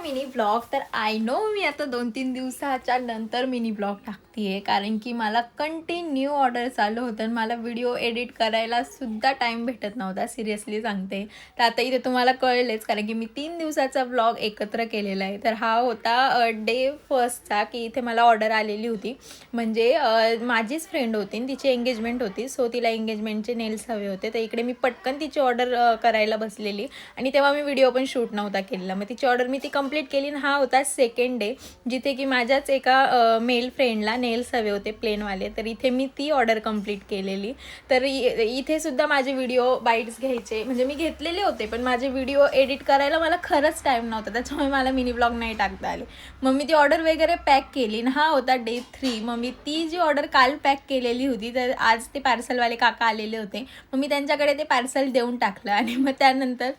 Mini blog. तर I know मी आता 2-3 दिवसाच्या नंतर मिनी ब्लॉग टाकते कारण की मला कंटिन्यू ऑर्डर चालू होतं आणि मला व्हिडिओ एडिट करायला सुद्धा टाईम भेटत नव्हता, सिरियसली सांगते. तर आता इथे तुम्हाला कळलेच कारण की मी 3 दिवसाचा ब्लॉग एकत्र केलेला आहे. तर हा होता डे फर्स्टचा की इथे मला ऑर्डर आलेली होती. म्हणजे माझीच फ्रेंड होती आणि तिची एंगेजमेंट होती. सो तिला एंगेजमेंटचे नेल्स हवे होते. तर इकडे मी पटकन तिची ऑर्डर करायला बसलेली आणि तेव्हा मी व्हिडिओ पण शूट नव्हता केलेला. मग तिची ऑर्डर मी ती कंप्लीट केली आणि हा होता सेकंड डे, जिथे की माझ्याच एका मेल फ्रेंडला नेल्स हवे होते प्लेनवाले. तर इथे मी ती ऑर्डर कंप्लीट केलेली. तर इथे सुद्धा माझे व्हिडिओ बाईट्स घ्यायचे, म्हणजे मी घेतलेले होते पण माझे व्हिडिओ एडिट करायला मला खरंच टाईम नव्हता, त्याच्यामुळे मला मिनी ब्लॉग नाही टाकता आले. मग मी ती ऑर्डर वगैरे पॅक केली आणि हा होता डे 3. मग मी ती जी ऑर्डर काल पॅक केलेली होती तर आज ते पार्सलवाले काका आलेले होते. मग मी त्यांच्याकडे ते पार्सल देऊन टाकलं आणि मग त्यानंतर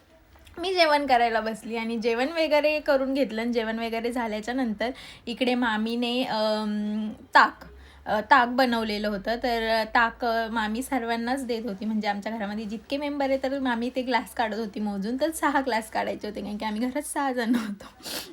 मी जेवण करायला बसली आणि जेवण वगैरे करून घेतलं आणि जेवण वगैरे झाल्याच्या नंतर इकडे मामीने ताक बनवलेलं होतं. तर ताक मामी सर्वांनाच देत होती, म्हणजे आमच्या घरामध्ये जितके मेंबर आहे तर मामी ते ग्लास काढत होती मोजून. तर 6 ग्लास काढायचे होते कारण की आम्ही घरात 6 जण होतो.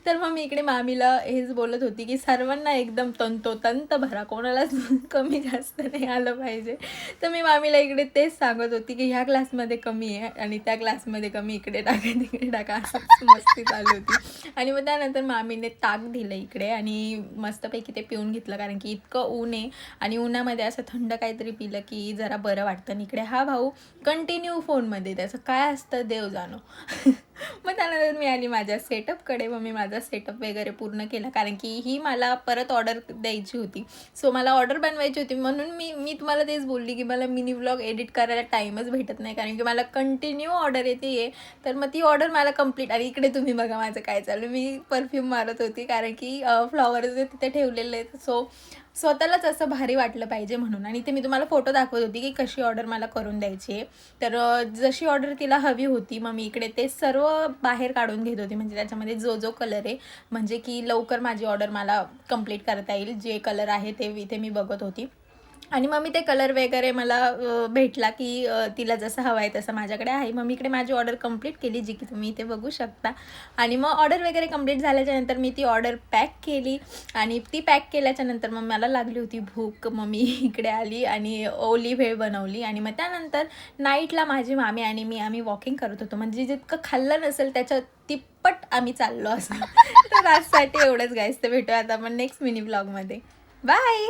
तर मग मी इकडे मामीला हेच बोलत होती की सर्वांना एकदम तंतोतंत भरा, कोणालाच कमी जास्त नाही आलं पाहिजे. तर मी मामीला इकडे तेच सांगत होती की ह्या ग्लासमध्ये कमी आहे आणि त्या ग्लासमध्ये कमी, इकडे टाका तिकडे टाका, असं मस्ती चालू होती. आणि मग त्यानंतर मामीने ताक दिलं इकडे आणि मस्तपैकी ते पिऊन घेतलं कारण की इतकं ऊन आहे आणि उन्हामध्ये असं थंड काहीतरी पिलं की जरा बरं वाटतं. आणि इकडे हा भाऊ कंटिन्यू फोनमध्ये, त्याचं काय असतं देव जाणो. मग त्यानंतर मी आली माझ्या सेटअपकडे. मग मी माझा सेटअप वगैरे पूर्ण केला कारण की ही मला परत ऑर्डर द्यायची होती. सो मला ऑर्डर बनवायची होती, म्हणून मी तुम्हाला तेच बोलली की मला मिनी ब्लॉग एडिट करायला टाईमच भेटत नाही कारण की मला कंटिन्यू ऑर्डर येते. तर मग ती ऑर्डर मला कंप्लीट. आणि इकडे तुम्ही बघा माझं काय चालू, मी परफ्यूम मारत होती कारण की फ्लॉवर्स तिथे ठेवलेले आहेत. सो स्वतःलाच असं भारी वाटलं पाहिजे म्हणून. आणि ते मी तुम्हाला फोटो दाखवत होती की कशी ऑर्डर मला करून द्यायची आहे. तर जशी ऑर्डर तिला हवी होती मग मी इकडे ते सर्व बाहेर काढून घेत होती, म्हणजे त्याच्यामध्ये जो कलर आहे, म्हणजे की लवकर माझी ऑर्डर मला कंप्लीट करता येईल. जे कलर आहे ते इथे मी बघत होती आणि मग मी ते कलर वगैरे मला भेटला की तिला जसं हवं आहे तसं माझ्याकडे आहे. मग मी इकडे माझी ऑर्डर कंप्लीट केली, जी की तुम्ही इथे बघू शकता. आणि मग ऑर्डर वगैरे कंप्लीट झाल्याच्यानंतर मी ती ऑर्डर पॅक केली आणि ती पॅक केल्याच्यानंतर मग मला लागली होती भूक. मग मी इकडे आली आणि ओली भेळ बनवली आणि मग त्यानंतर नाईटला माझी मामी आणि आम्ही वॉकिंग करत होतो, म्हणजे जितकं खाल्लं नसेल त्याच्या तिप्पट आम्ही चाललो असं. तर आजसाठी एवढंच गाईस. तर भेटूया आता आपण नेक्स्ट मिनी ब्लॉगमध्ये. बाय.